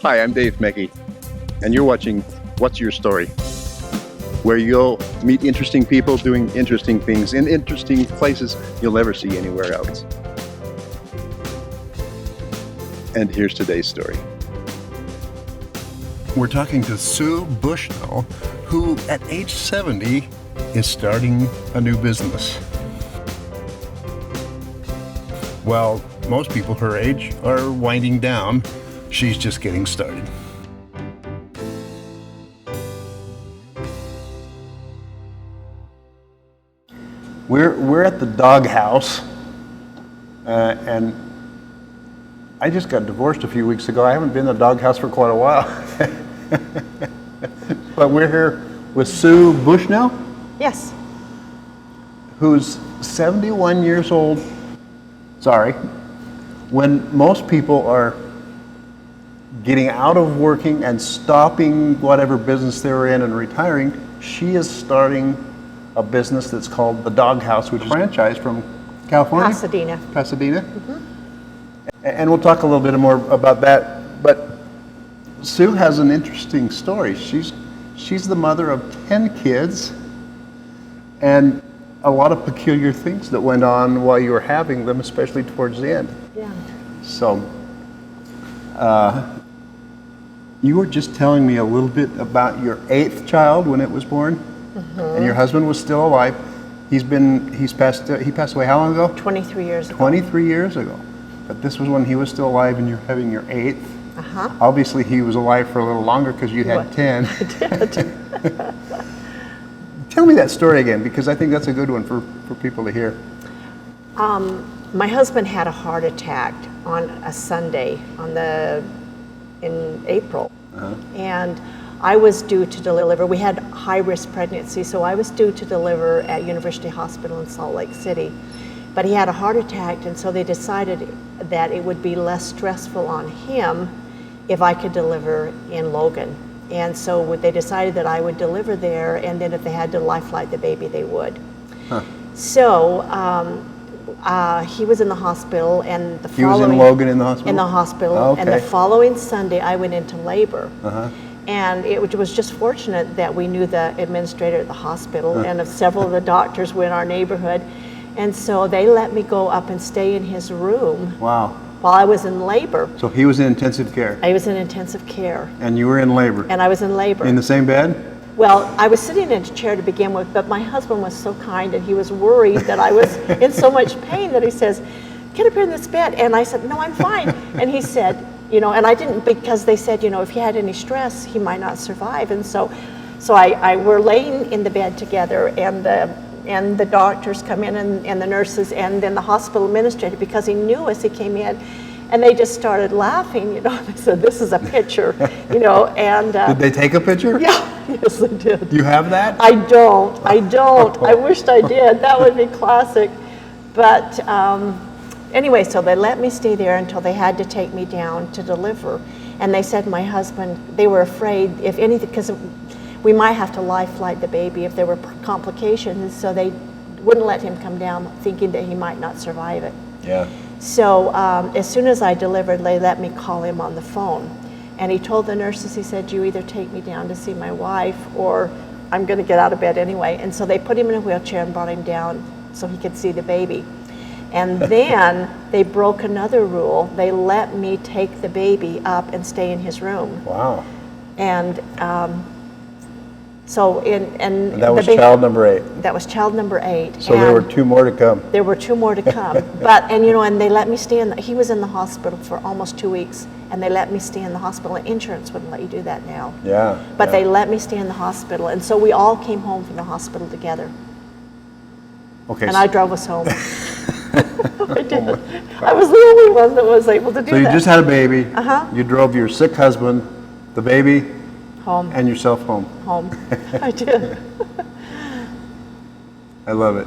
Hi, I'm Dave Meckie, and you're watching What's Your Story, where you'll meet interesting people doing interesting things in interesting places you'll never see anywhere else. And here's today's story. We're talking to Sue Bushnell, who at age 70 is starting a new business. While most people her age are winding down, she's just getting started. We're at the dog house, and I just got divorced a few weeks ago. I haven't been in the dog house for quite a while. But we're here with Sue Bushnell? Yes. Who's 71 years old. Sorry. When most people are getting out of working and stopping whatever business they were in and retiring, she is starting a business that's called the Dog House, which is a franchise from California? Pasadena. Mm-hmm. And we'll talk a little bit more about that. But Sue has an interesting story. She's the mother of 10 kids, and a lot of peculiar things that went on while you were having them, especially towards the end. Yeah. So, you were just telling me a little bit about your 8th child when it was born, and your husband was still alive. He passed away how long ago? 23 years ago. 23 years ago. But this was when he was still alive and you're having your 8th. Uh-huh. Obviously he was alive for a little longer because you had 10. I did. Tell me that story again, because I think that's a good one for people to hear. My husband had a heart attack on a Sunday in April. Uh-huh. And I was due to deliver. We had high-risk pregnancy, so I was due to deliver at University Hospital in Salt Lake City. But he had a heart attack, and so they decided that it would be less stressful on him if I could deliver in Logan. And so they decided that I would deliver there, and then if they had to life flight the baby, they would. Huh. So he was in the hospital, and He was in Logan in the hospital? In the hospital, Oh, okay. and the following Sunday I went into labor. Uh-huh. And it was just fortunate that we knew the administrator at the hospital, and several of the doctors were in our neighborhood. And so they let me go up and stay in his room. Wow. While I was in labor. So he was in intensive care? I was in intensive care. And you were in labor? And I was in labor. In the same bed? Well, I was sitting in a chair to begin with, but my husband was so kind, and he was worried that I was in so much pain that he says, "Get up here in this bed." And I said, "No, I'm fine." And he said, and I didn't, because they said, if he had any stress, he might not survive. And so we're laying in the bed together, and the doctors come in, and the nurses, and then the hospital administrator, because he knew us, he came in, and they just started laughing, They said, "This is a picture," and... Did they take a picture? Yeah, yes, they did. You have that? I don't. I wished I did. That would be classic. But anyway, so they let me stay there until they had to take me down to deliver. And they said my husband, they were afraid, if anything, because we might have to life flight the baby if there were complications, so they wouldn't let him come down, thinking that he might not survive it. Yeah. So as soon as I delivered, they let me call him on the phone. And he told the nurses, he said, "You either take me down to see my wife, or I'm going to get out of bed anyway." And so they put him in a wheelchair and brought him down so he could see the baby. And then they broke another rule. They let me take the baby up and stay in his room. Wow. And And that was child number 8. That was child number 8. So there were 2 more to come. There were 2 more to come. And they let me stay he was in the hospital for almost 2 weeks, and they let me stay in the hospital. And insurance wouldn't let you do that now. Yeah. But they let me stay in the hospital, and so we all came home from the hospital together. Okay. And I drove us home. I did. I was the only one that was able to do that. So you just had a baby. Uh-huh. You drove your sick husband, the baby, home. And yourself home. Home. I did. I love it.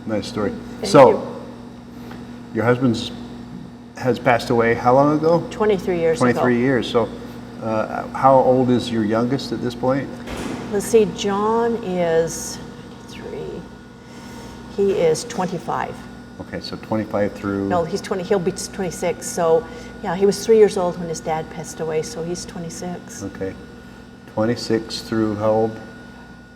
Nice story. Thank so, you. Your husband has passed away how long ago? 23 years 23 ago. years. So, how old is your youngest at this point? Let's see, John is 3. He is 25. Okay, so 25 through... No, he's 20. He'll be 26. So Yeah, he was 3 years old when his dad passed away, so he's 26. Okay. 26 through how old?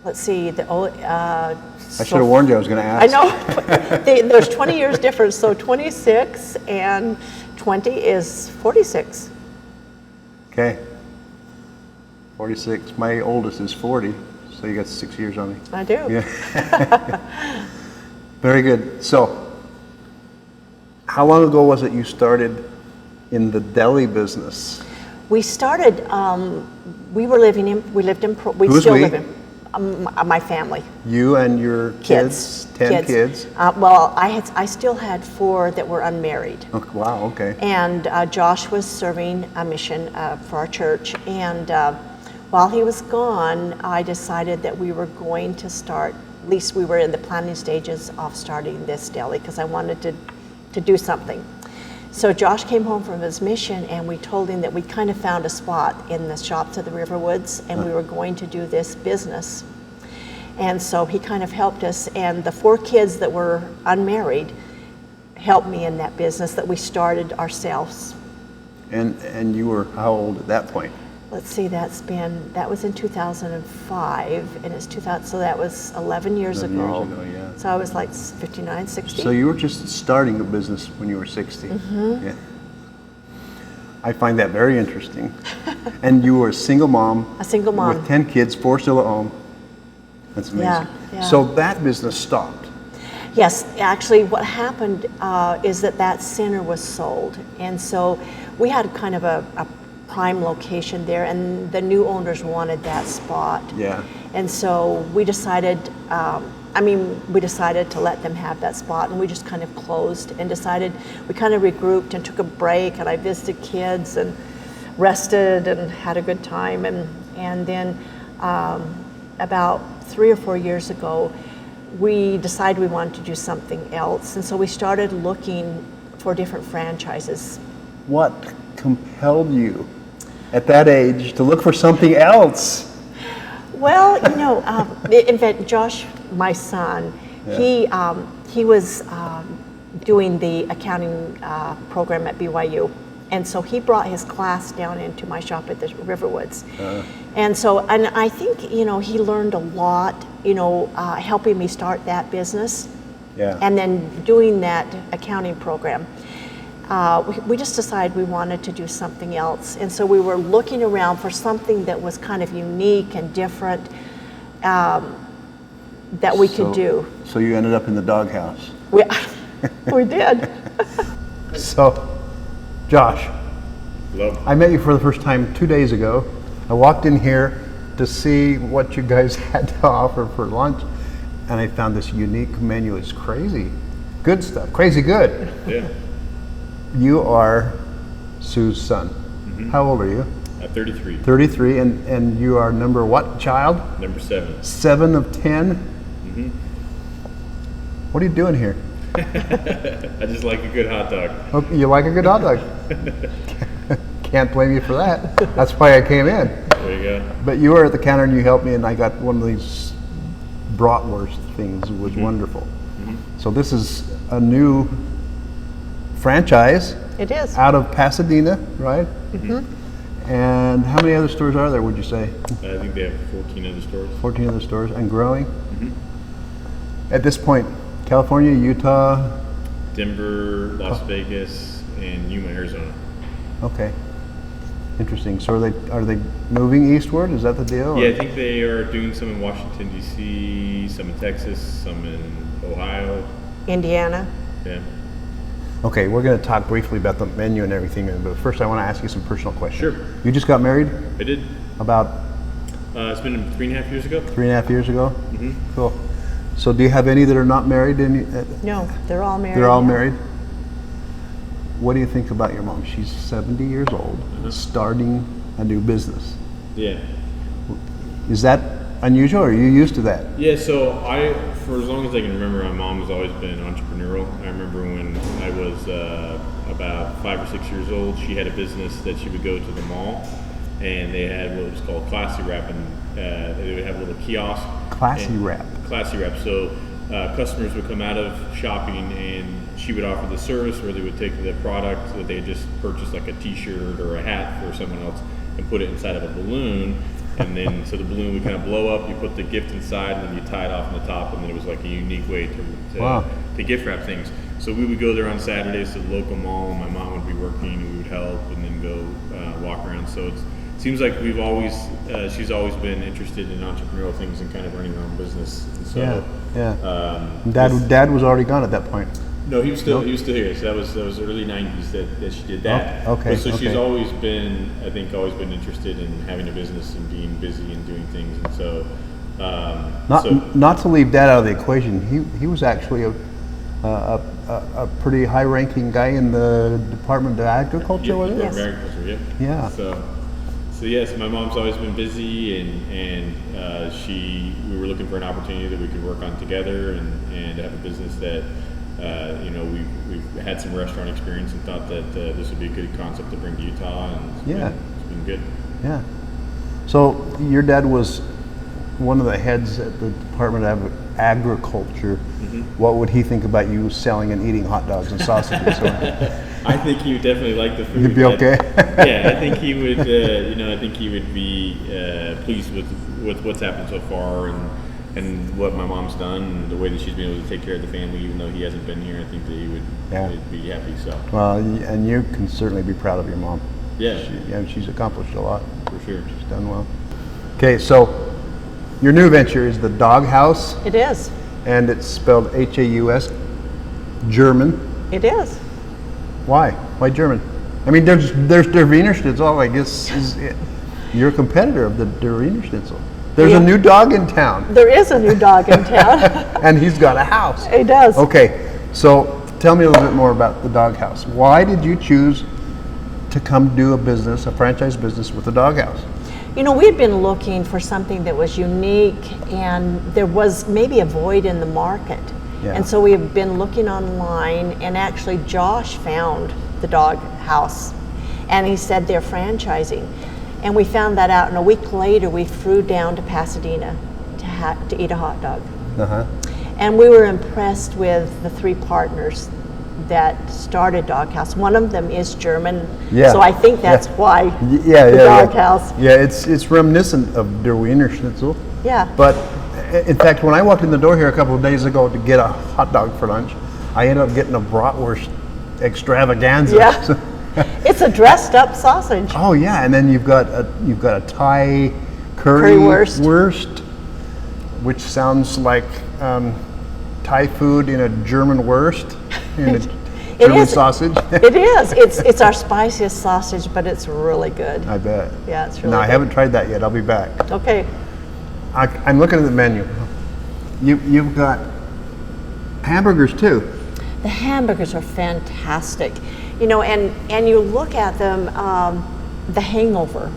Let's see, I should have warned you I was going to I ask. know. There's 20 years difference, so 26 and 20 is 46. Okay. 46. My oldest is 40, so you got 6 years on me. I do. Yeah. Very good. So, how long ago was it you started in the deli business? We started, we lived in, we Who's still we? live in, my family. You and your kids? 10 kids? Well, I still had 4 that were unmarried. Oh, wow, okay. And Josh was serving a mission for our church. And while he was gone, I decided that we were going to start, at least we were in the planning stages of starting this deli because I wanted to do something. So Josh came home from his mission and we told him that we kind of found a spot in the shops of the Riverwoods and we were going to do this business. And so he kind of helped us, and the 4 kids that were unmarried helped me in that business that we started ourselves. And you were how old at that point? Let's see, that was in 2005, and it's 2000, so that was 11 years 11 ago. years ago, yeah. So I was like 59, 60. So you were just starting a business when you were 60. Mm-hmm. Yeah. I find that very interesting. And you were a single mom. A single mom. With 10 kids, 4 still at home. That's amazing. Yeah. So that business stopped. Yes, actually what happened is that center was sold. And so we had kind of a prime location there, and the new owners wanted that spot. Yeah. And so we decided, we decided to let them have that spot, and we just kind of closed and decided, we kind of regrouped and took a break, and I visited kids and rested and had a good time. And then about 3 or 4 years ago, we decided we wanted to do something else. And so we started looking for different franchises. What compelled you at that age to look for something else? Well, in fact, Josh, my son, Yeah. he was doing the accounting program at BYU. And so he brought his class down into my shop at the Riverwoods. And I think, he learned a lot, helping me start that business. Yeah. And then doing that accounting program. We just decided we wanted to do something else. And so we were looking around for something that was kind of unique and different that we could do. So you ended up in the doghouse. We did. So, Josh, I met you for the first time 2 days ago. I walked in here to see what you guys had to offer for lunch, and I found this unique menu. It's crazy good stuff, crazy good. Yeah. You are Sue's son. Mm-hmm. How old are you? 33. 33, and you are number what child? Number 7. 7 of 10? Mm-hmm. What are you doing here? I just like a good hot dog. Oh, you like a good hot dog. Can't blame you for that. That's why I came in. There you go. But you were at the counter and you helped me, and I got one of these bratwurst things. It was wonderful. Mm-hmm. So this is a new franchise It is. out of Pasadena, right? Mm-hmm. And how many other stores are there, would you say? I think they have 14 other stores. 14 other stores and growing? Mm-hmm. At this point, California, Utah? Denver, Las Vegas, and Yuma, Arizona. Okay. Interesting. So are they moving eastward? Is that the deal? Yeah, I think they are doing some in Washington, D.C., some in Texas, some in Ohio. Indiana. Yeah. Okay, we're going to talk briefly about the menu and everything, but first I want to ask you some personal questions. Sure. You just got married I did. about It's been 3.5 years ago. 3.5 years ago? Mm-hmm. Cool. So do you have any that are not married? No, they're all married. They're all now. married? What do you think about your mom? She's 70 years old, starting a new business. Yeah. Is that unusual, or are you used to that? Yeah, so for as long as I can remember, my mom has always been entrepreneurial. I remember when I was about 5 or 6 years old, she had a business that she would go to the mall, and they had what was called Classy Wrap, and they would have a little kiosk. Classy Wrap. Classy Wrap. So customers would come out of shopping and she would offer the service where they would take the product that they had just purchased, like a t-shirt or a hat for someone else, and put it inside of a balloon. And then, so the balloon would kind of blow up, you put the gift inside, and then you tie it off on the top, and then it was like a unique way to gift wrap things. So we would go there on Saturdays to the local mall, and my mom would be working, and we would help, and then go walk around. So it seems like she's always been interested in entrepreneurial things and kind of running her own business. And so, Dad was already gone at that point. No, he was still here. So that was early '90s that she did that. Okay. So she's always been interested in having a business and being busy and doing things. And so, not to leave Dad out of the equation, he was actually a pretty high-ranking guy in the Department of Agriculture, was it? Yes. Agriculture, yeah. Yeah. So yes, my mom's always been busy, and we were looking for an opportunity that we could work on together and have a business that. We've had some restaurant experience and thought that this would be a good concept to bring to Utah, and it's been good. Yeah. So your dad was one of the heads at the Department of Agriculture. Mm-hmm. What would he think about you selling and eating hot dogs and sausages? I think he would definitely like the food. He'd be okay. Yeah, I think he would. I think he would be pleased with what's happened so far and what my mom's done and the way that she's been able to take care of the family, even though he hasn't been here. I think that he would be happy. So. Well, and you can certainly be proud of your mom. Yeah. She's accomplished a lot. For sure. She's done well. Okay, so your new venture is the Dog Haus. It is. And it's spelled Haus, German. It is. Why? Why German? I mean, there's Der Wiener Schnitzel, I guess. You're a competitor of the Der Wiener Schnitzel. There's a new dog in town. There is a new dog in town. And he's got a house. He does. Okay, so tell me a little bit more about the Dog Haus. Why did you choose to come do a franchise business with the Dog Haus? We had been looking for something that was unique, and there was maybe a void in the market. Yeah. And so we have been looking online, and actually Josh found the Dog Haus, and he said they're franchising. And we found that out, and a week later we flew down to Pasadena to eat a hot dog. Uh-huh. And we were impressed with the three partners that started Dog Haus. One of them is German, so I think that's why the Dog Haus. Yeah, it's reminiscent of Der Wiener Schnitzel. Yeah. But in fact, when I walked in the door here a couple of days ago to get a hot dog for lunch, I ended up getting a bratwurst extravaganza. Yeah. So, it's a dressed up sausage. oh yeah, and then you've got a Thai curry wurst, which sounds like Thai food in a German wurst, in a German sausage. It is. It's our spiciest sausage, but it's really good. I bet. Yeah, it's really No, good. I haven't tried that yet. I'll be back. Okay. I'm looking at the menu. You've got hamburgers too. The hamburgers are fantastic. And you look at them, the Hangover.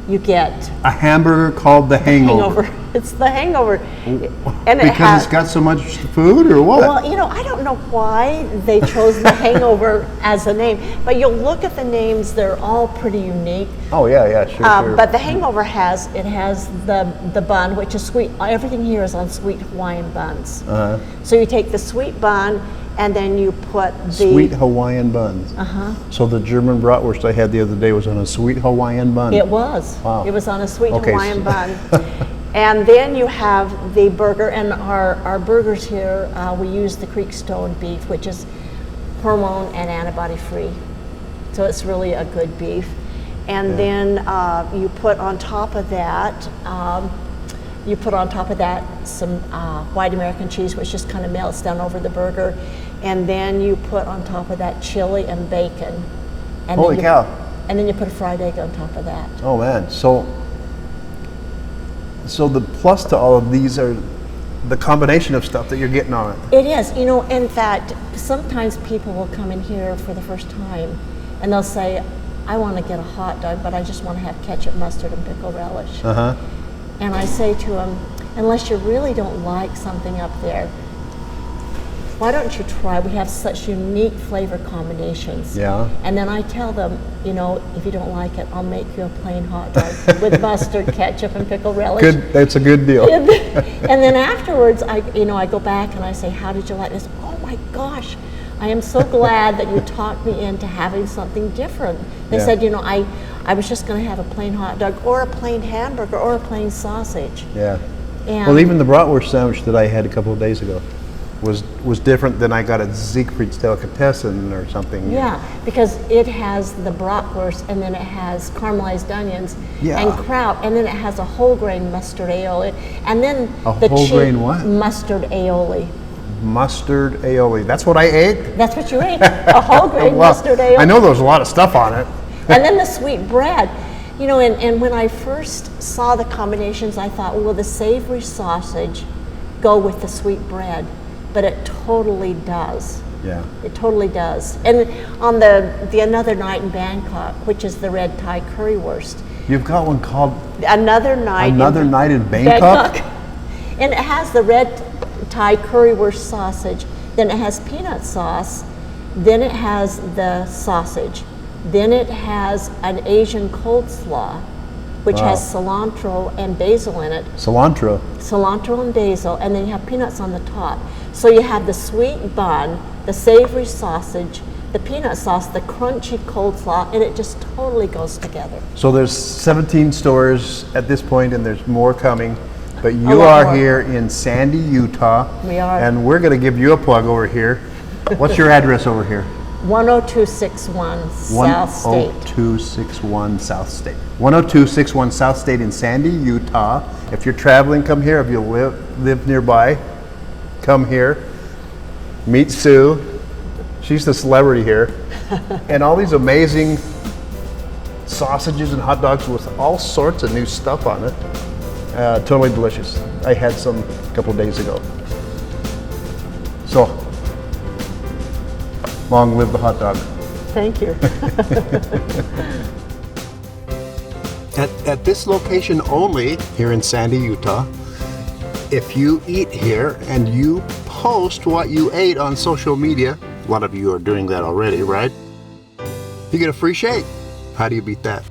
You get A hamburger called the Hangover. It's the Hangover. And Because it's got so much food, or what? Well, I don't know why they chose the Hangover as a name, but you'll look at the names; they're all pretty unique. Oh yeah, sure. But the Hangover has the bun, which is sweet. Everything here is on sweet Hawaiian buns. Uh-huh. So you take the sweet bun, and then you put the Sweet Hawaiian buns. Uh-huh. So the German bratwurst I had the other day was on a sweet Hawaiian bun. It was. Wow. It was on a sweet Okay, Hawaiian so- bun. And then you have the burger, and our burgers here, we use the Creekstone beef, which is hormone and antibody free. So it's really a good beef. And then you put on top of that, some white American cheese, which just kind of melts down over the burger. And then you put on top of that chili and bacon. And Holy cow. And then you put a fried egg on top of that. Oh man, so the plus to all of these are the combination of stuff that you're getting on it. It is. In fact, sometimes people will come in here for the first time and they'll say, I want to get a hot dog, but I just want to have ketchup, mustard, and pickle relish. Uh-huh. And I say to them, unless you really don't like something up there, why don't you try? We have such unique flavor combinations. Yeah. And then I tell them, you know, if you don't like it, I'll make you a plain hot dog with mustard, ketchup, and pickle relish. Good, that's a good deal. And then afterwards, I go back and I say, how did you like this? Oh my gosh, I am so glad that you talked me into having something different. They Yeah. said, you know, I was just going to have a plain hot dog or a plain hamburger or a plain sausage. Yeah. And Well, even the bratwurst sandwich that I had a couple of days ago was different than I got at Siegfried's Delicatessen or something. yeah, because it has the bratwurst, and then it has caramelized onions Yeah. and kraut, and then it has a whole grain mustard aioli, and then A the whole grain what? mustard aioli. Mustard aioli. That's what I ate? That's what you ate, a whole grain Well, mustard aioli. I know there's a lot of stuff on it. And then the sweet bread. You know, and when I first saw the combinations, I thought, well, the savory sausage go with the sweet bread? But it totally does. Yeah. It totally does. And on the Another Night in Bangkok, which is the red Thai currywurst, You've got one called Another Night in Bangkok? And it has the red Thai currywurst sausage, then it has peanut sauce, then it has the sausage, then it has an Asian coleslaw, which Wow. has cilantro and basil in it. Cilantro. Cilantro and basil, and then you have peanuts on the top. So you have the sweet bun, the savory sausage, the peanut sauce, the crunchy coleslaw, and it just totally goes together. So there's 17 stores at this point, and there's more coming. But you lot are more. here in Sandy, Utah. We are. And we're going to give you a plug over here. What's your address over here? 10261 South State. 10261 South State. 10261 South State in Sandy, Utah. If you're traveling, come here. If you live nearby, come here. Meet Sue. She's the celebrity here. And all these amazing sausages and hot dogs with all sorts of new stuff on it. Totally delicious. I had some a couple of days ago. So, long live the hot dog. Thank you. At this location only, here in Sandy, Utah, if you eat here and you post what you ate on social media, a lot of you are doing that already, right? You get a free shake. How do you beat that?